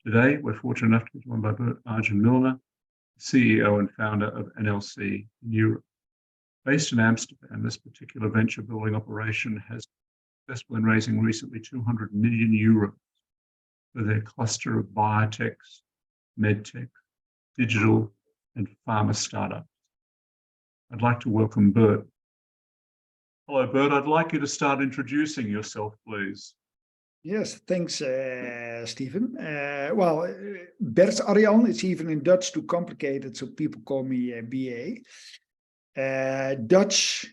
Today, we're fortunate enough to be joined by Bert Arjen-Milner, CEO and founder of NLC in Europe. Based in Amsterdam, this particular venture building operation has successful in raising recently 200 million euros for their cluster of biotechs, medtech, digital, and pharma startups. I'd like to welcome Bert. Hello, Bert. I'd like you to start introducing yourself, please. Yes, thanks, Stephen. Bert Arjan, it's even in Dutch too complicated, so people call me BA. Dutch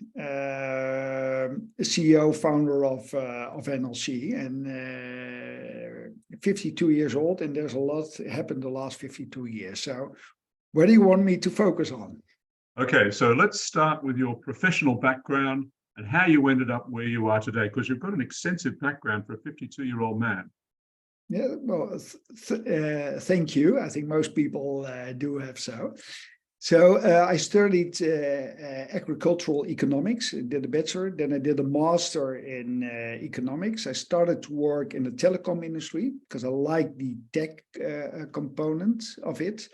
CEO, founder of NLC, and 52 years old, and there's a lot happened the last 52 years. So what do you want me to focus on? Okay, so let's start with your professional background and how you ended up where you are today, because you've got an extensive background for a 52-year-old man. Yeah, well, thank you. I think most people do have so. So I studied agricultural economics, did a bachelor, then I did a master in economics. I started to work in the telecom industry because I like the tech component of it.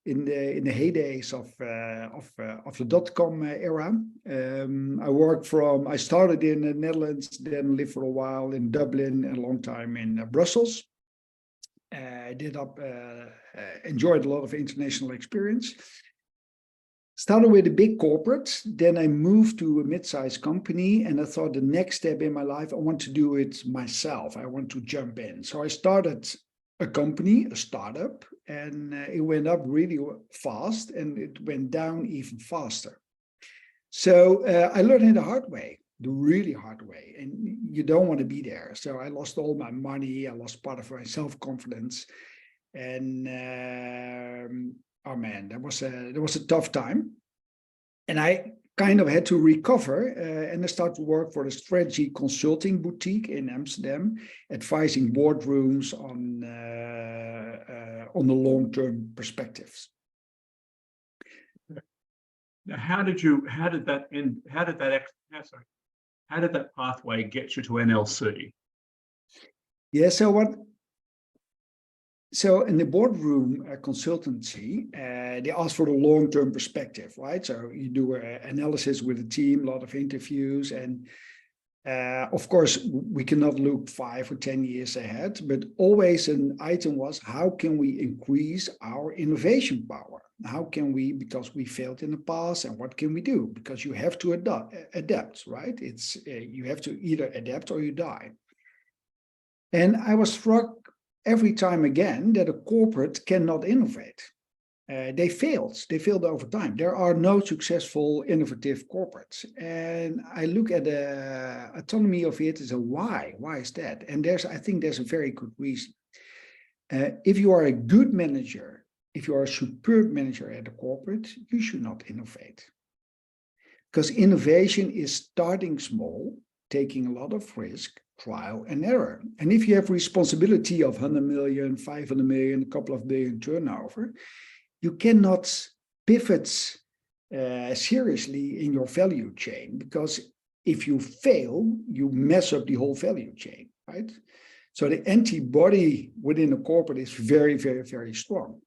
In the heydays of the dot-com era. I started in the Netherlands, then lived for a while in Dublin, and a long time in Brussels. Enjoyed a lot of international experience. Started with a big corporate, then I moved to a mid-sized company, and I thought the next step in my life, I want to do it myself. I want to jump in. So I started a company, a startup, and it went up really fast and it went down even faster. So I learned it the hard way, the really hard way, and you don't want to be there. So I lost all my money, I lost part of my self-confidence, and oh man, that was a tough time. And I kind of had to recover, and I started to work for a strategy consulting boutique in Amsterdam, advising boardrooms on the long-term perspectives. Now, how did that pathway get you to NLC? Yeah, so in the boardroom consultancy, they ask for the long-term perspective, right? So you do an analysis with a team, a lot of interviews, and of course, we cannot look 5 or 10 years ahead, but always an item was, how can we increase our innovation power? How can we, because we failed in the past, and what can we do? Because you have to adapt, right? It's you have to either adapt or you die. And I was struck every time again that a corporate cannot innovate. They failed over time. There are no successful innovative corporates. And I look at the autonomy of it as a why. Why is that? And I think there's a very good reason. If you are a good manager, if you are a superb manager at a corporate, you should not innovate. Because innovation is starting small, taking a lot of risk, trial and error. And if you have responsibility of 100 million, 500 million, a couple of billion turnover, you cannot pivot seriously in your value chain, because if you fail, you mess up the whole value chain, right? So the antibody within a corporate is very, very, very strong.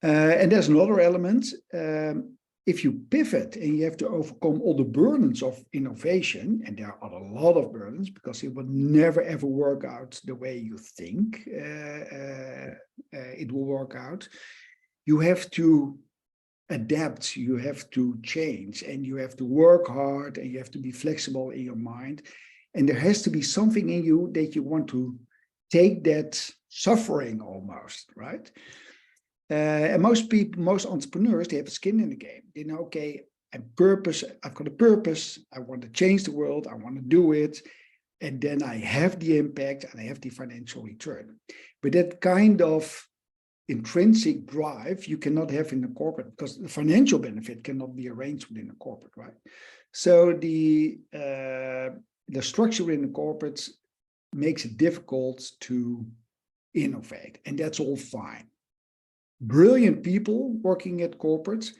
And there's another element. If you pivot and you have to overcome all the burdens of innovation, and there are a lot of burdens because it will never ever work out the way you think it will work out, you have to adapt, you have to change, and you have to work hard, and you have to be flexible in your mind. And there has to be something in you that you want to take that suffering almost, right? And most people, most entrepreneurs, they have a skin in the game. They know, okay, I've got a purpose, I want to change the world, I want to do it, and then I have the impact and I have the financial return. But that kind of intrinsic drive you cannot have in a corporate, because the financial benefit cannot be arranged within a corporate, right? So the structure in the corporates makes it difficult to innovate, and that's all fine. Brilliant people working at corporates,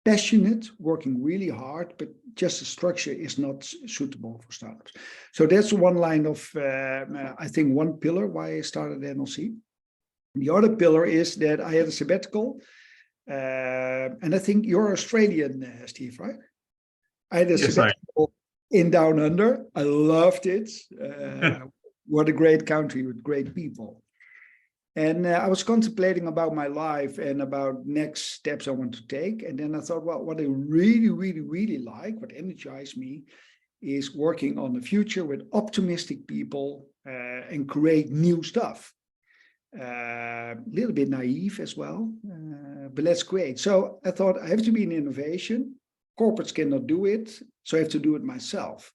passionate, working really hard, but just the structure is not suitable for startups. So that's one line of, I think, one pillar why I started NLC. The other pillar is that I had a sabbatical, and I think you're Australian, Steve, right? I had a Yes, I. sabbatical in Down Under. I loved it. What a great country with great people. And I was contemplating about my life and about next steps I want to take. And then I thought, well, what I really, really, really like, what energized me, is working on the future with optimistic people and create new stuff. A little bit naive as well, but let's create. So I thought I have to be in innovation. Corporates cannot do it, so I have to do it myself.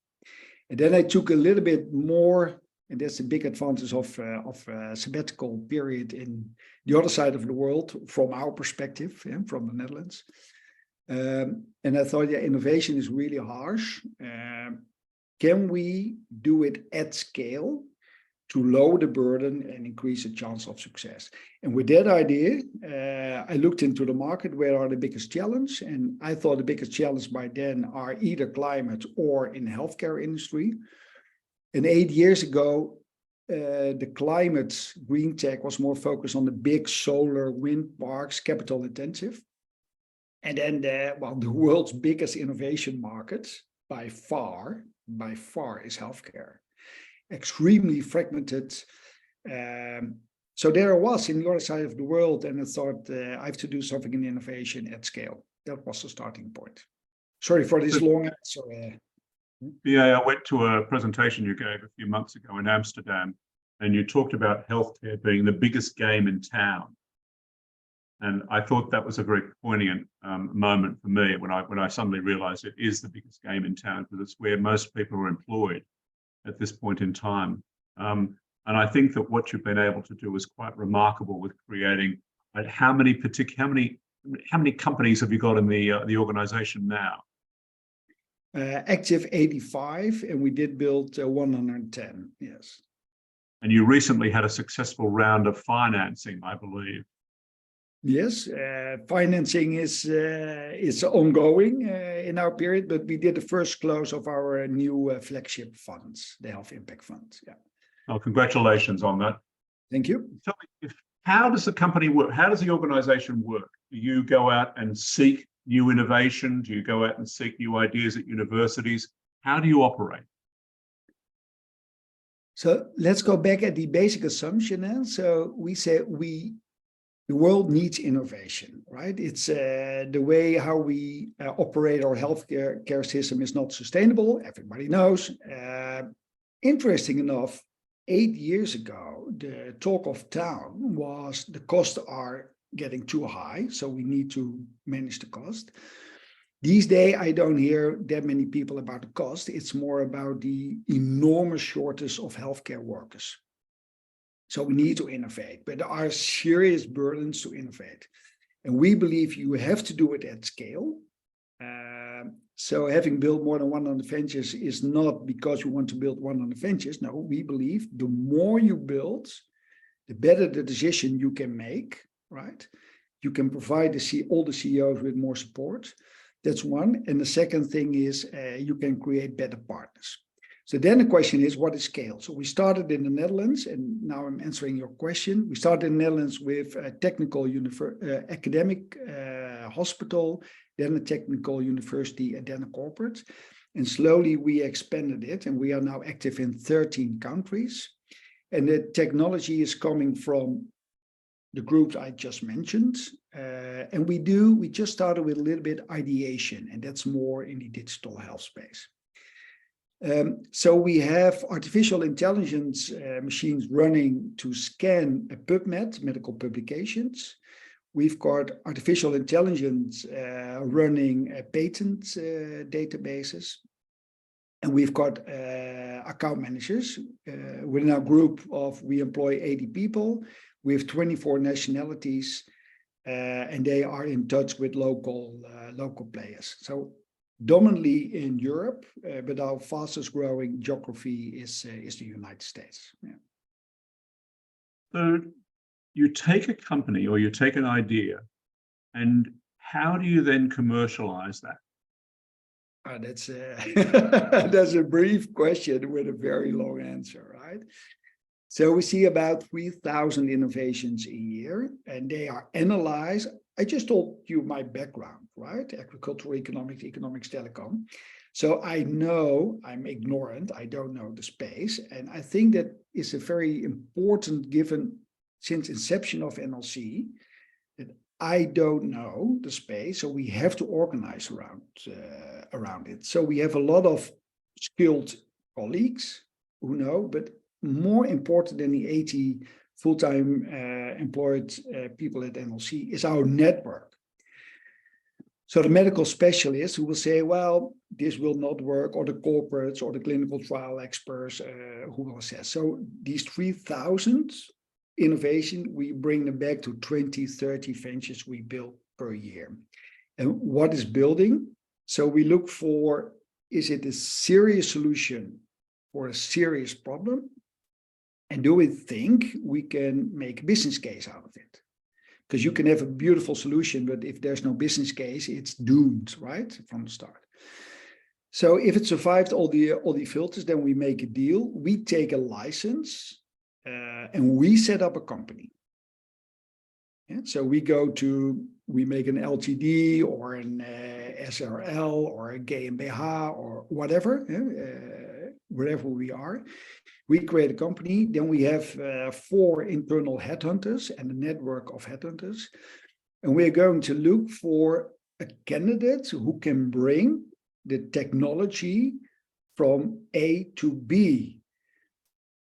And then I took a little bit more, and that's the big advantage of a sabbatical period in the other side of the world from our perspective, from the Netherlands. And I thought, yeah, innovation is really harsh. Can we do it at scale to lower the burden and increase the chance of success? And with that idea, I looked into the market, where are the biggest challenge? And I thought the biggest challenge by then are either climate or in the healthcare industry. And 8 years ago, the climate green tech was more focused on the big solar wind parks, capital intensive. And then the world's biggest innovation market by far is healthcare. Extremely fragmented. So there I was in the other side of the world, and I thought I have to do something in innovation at scale. That was the starting point. Sorry for this long answer. Yeah, I went to a presentation you gave a few months ago in Amsterdam, and you talked about healthcare being the biggest game in town. And I thought that was a very poignant moment for me when I suddenly realized it is the biggest game in town, because it's where most people are employed at this point in time. And I think that what you've been able to do is quite remarkable with creating. How many companies have you got in the organization now? Active 85, and we did build 110. Yes. And you recently had a successful round of financing, I believe. Yes, financing is ongoing in our period, but we did the first close of our new flagship funds, the Health Impact Fund. Yeah. Well, congratulations on that. Thank you. Tell me, how does the company work? How does the organization work? Do you go out and seek new innovation? Do you go out and seek new ideas at universities? How do you operate? So let's go back at the basic assumption. So we say the world needs innovation, right? It's the way how we operate our healthcare system is not sustainable. Everybody knows. Interesting enough, 8 years ago, the talk of town was the costs are getting too high, so we need to manage the cost. These days, I don't hear that many people about the cost. It's more about the enormous shortage of healthcare workers. So we need to innovate, but there are serious burdens to innovate. And we believe you have to do it at scale. So having built more than 100 ventures is not because you want to build 100 ventures. No, we believe the more you build, the better the decision you can make, right? You can provide all the CEOs with more support. That's one. And the second thing is you can create better partners. So then the question is, what is scale? So we started in the Netherlands, and now I'm answering your question. We started in the Netherlands with a technical academic hospital, then a technical university, and then a corporate. And slowly we expanded it, and we are now active in 13 countries. And the technology is coming from the groups I just mentioned. And we just started with a little bit ideation, and that's more in the digital health space. So we have artificial intelligence machines running to scan a PubMed, medical publications. We've got artificial intelligence running patent databases. And we've got account managers. Within our group we employ 80 people. We have 24 nationalities, and they are in touch with local players. So dominantly in Europe, but our fastest growing geography is the United States. Yeah. So you take a company or you take an idea, and how do you then commercialize that? That's a brief question with a very long answer, right? So we see about 3,000 innovations a year, and they are analyzed. I just told you my background, right? Agricultural economics, telecom. So I know I'm ignorant. I don't know the space. And I think that is a very important given since inception of NLC, that I don't know the space. So we have to organize around it. So we have a lot of skilled colleagues who know, but more important than the 80 full-time employed people at NLC is our network. So the medical specialists who will say, well, this will not work, or the corporates or the clinical trial experts who will assess. So these 3,000 innovation, we bring them back to 20, 30 ventures we build per year. And what is building? So we look for, is it a serious solution for a serious problem? And do we think we can make a business case out of it? Because you can have a beautiful solution, but if there's no business case, it's doomed, right, from the start. So if it survived all the filters, then we make a deal. We take a license and we set up a company. Yeah? So we make an LTD or an SRL or a GmbH or whatever, wherever we are. We create a company, then we have 4 internal headhunters and a network of headhunters. And we're going to look for a candidate who can bring the technology from A to B.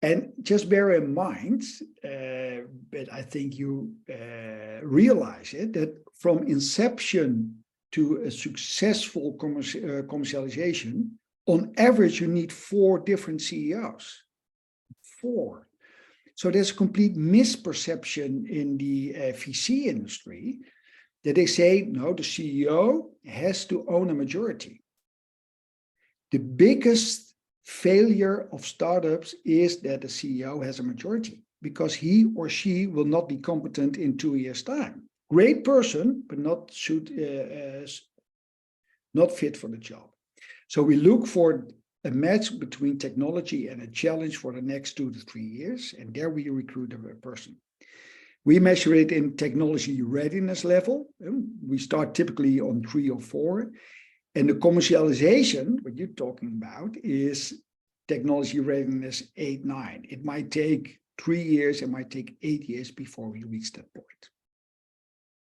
And just bear in mind, but I think you realize it, that from inception to a successful commercialization, on average, you need 4 different CEOs. 4. So there's a complete misperception in the VC industry that they say, no, the CEO has to own a majority. The biggest failure of startups is that the CEO has a majority because he or she will not be competent in 2 years' time. Great person, but not fit for the job. So we look for a match between technology and a challenge for the next 2 to 3 years, and there we recruit a person. We measure it in technology readiness level. We start typically on 3 or 4, and the commercialization, what you're talking about, is technology readiness 8, 9. It might take 3 years, it might take 8 years before we reach that point.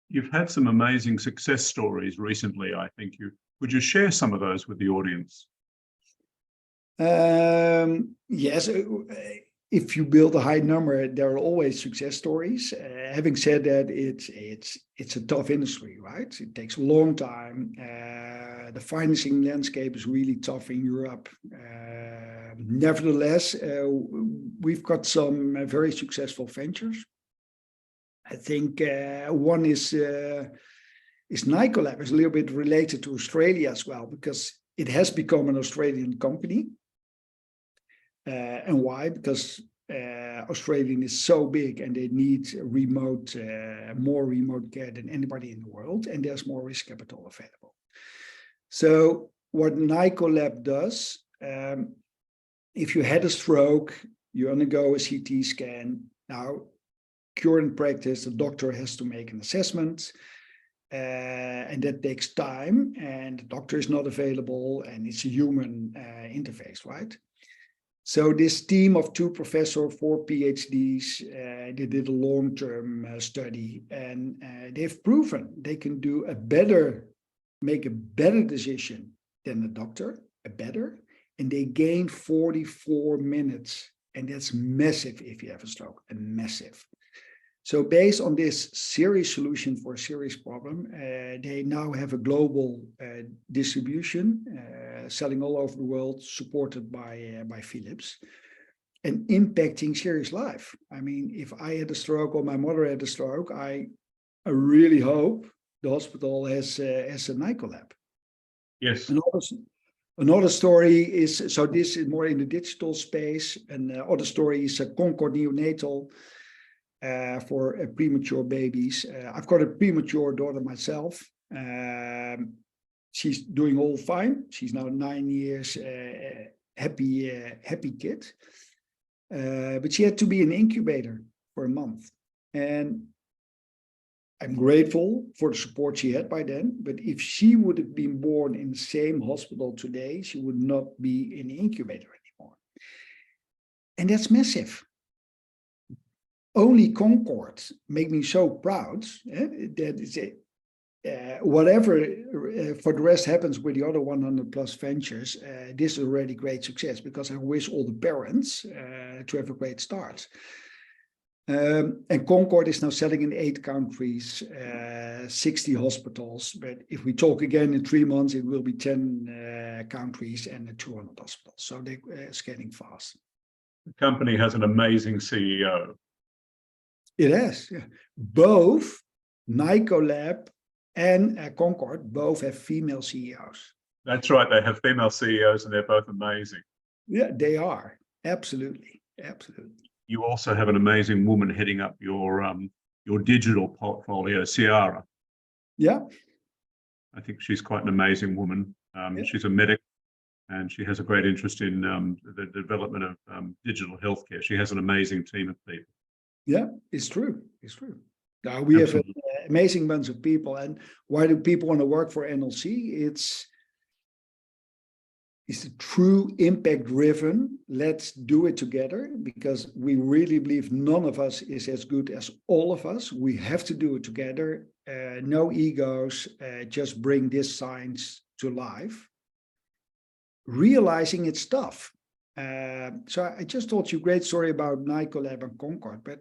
You've had some amazing success stories recently, I think. Would you share some of those with the audience? Yes, if you build a high number, there are always success stories. Having said that, it's a tough industry, right? It takes a long time. The financing landscape is really tough in Europe. Nevertheless, we've got some very successful ventures. I think one is Nicolab. It's a little bit related to Australia as well, because it has become an Australian company. And why? Because Australia is so big and they need more remote care than anybody in the world, and there's more risk capital available. So what Nicolab does, if you had a stroke, you undergo a CT scan. Now, current practice, the doctor has to make an assessment, and that takes time, and the doctor is not available, and it's a human interface, right? So this team of 2 professors, 4 PhDs, they did a long-term study, and they've proven they can make a better decision than the doctor, and they gain 44 minutes, and that's massive if you have a stroke, and massive. So based on this serious solution for a serious problem, they now have a global distribution, selling all over the world, supported by Philips, and impacting serious life. I mean, if I had a stroke or my mother had a stroke, I really hope the hospital has a Nicolab. Yes. Another story is, so this is more in the digital space, and other story is Concord Neonatal, for premature babies. I've got a premature daughter myself. She's doing all fine. She's now 9 years, happy kid. but she had to be an incubator for a month. And I'm grateful for the support she had by then, but if she would have been born in the same hospital today, she would not be in the incubator anymore. And that's massive. Only Concord make me so proud that it's whatever for the rest happens with the other 100 plus ventures, this is already great success, because I wish all the parents to have a great start. And Concord is now selling in 8 countries, 60 hospitals. But if we talk again in 3 months, it will be 10 countries and 200 hospitals. So they're scaling fast. The company has an amazing CEO. It has. Yeah. Both Nicolab and Concord both have female CEOs. That's right. They have female CEOs and they're both amazing. Yeah, they are. Absolutely. Absolutely. You also have an amazing woman heading up your digital portfolio, Ciara. Yeah. I think she's quite an amazing woman. Yeah. She's a medic and she has a great interest in the development of digital healthcare. She has an amazing team of people. Yeah, it's true. It's true. Now we Absolutely. Have an amazing bunch of people. And why do people want to work for NLC? It's a true impact driven. Let's do it together, because we really believe none of us is as good as all of us. We have to do it together. No egos, just bring this science to life. Realizing it's tough. So I just told you a great story about Nicolab and Concord, but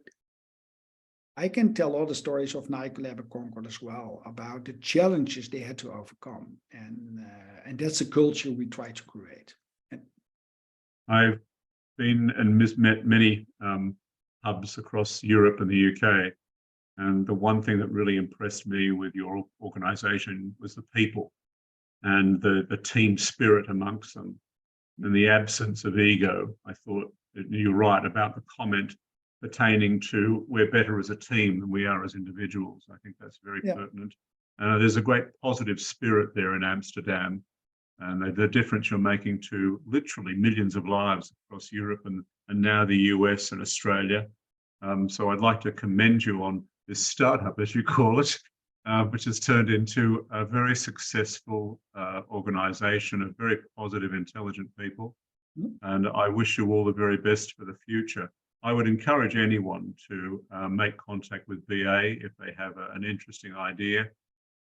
I can tell other stories of Nicolab and Concord as well, about the challenges they had to overcome. And that's a culture we try to create. I've been and met many hubs across Europe and the UK. And the one thing that really impressed me with your organization was the people and the team spirit amongst them and the absence of ego. I thought that you're right about the comment pertaining to we're better as a team than we are as individuals. I think that's very pertinent. There's a great positive spirit there in Amsterdam, and the difference you're making to literally millions of lives across Europe and now the US and Australia. So I'd like to commend you on this startup, as you call it, which has turned into a very successful organization of very positive, intelligent people. And I wish you all the very best for the future. I would encourage anyone to make contact with BA if they have an interesting idea,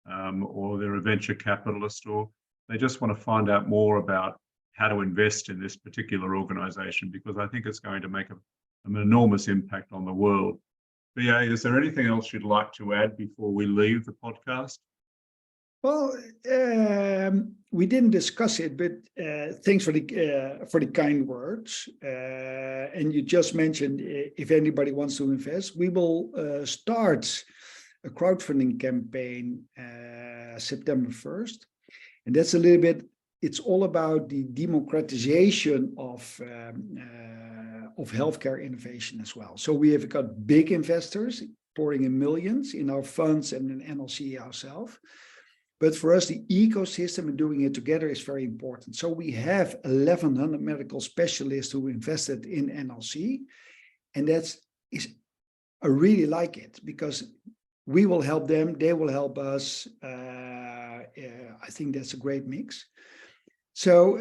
or they're a venture capitalist, or they just want to find out more about how to invest in this particular organization, because I think it's going to make an enormous impact on the world. BA, is there anything else you'd like to add before we leave the podcast? Well, we didn't discuss it, but thanks for the kind words. And you just mentioned if anybody wants to invest, we will start a crowdfunding campaign September 1st. And that's a little bit, it's all about the democratization of healthcare innovation as well. So we have got big investors pouring in millions in our funds and in NLC ourselves. But for us, the ecosystem and doing it together is very important. So we have 1,100 medical specialists who invested in NLC. And I really like it, because we will help them, they will help us. I think that's a great mix. So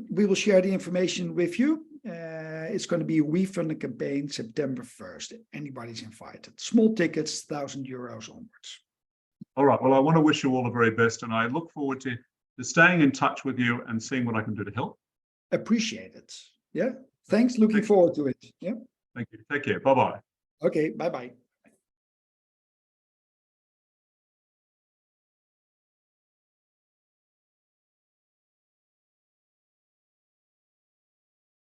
we will share the information with you. It's going to be a WeFund campaign September 1st. Anybody's invited. Small tickets, €1,000 onwards. All right. Well, I want to wish you all the very best, and I look forward to staying in touch with you and seeing what I can do to help. Appreciate it. Yeah. Thanks. Looking forward to it. Yeah. Thank you. Take care. Bye-bye. Okay. Bye-bye.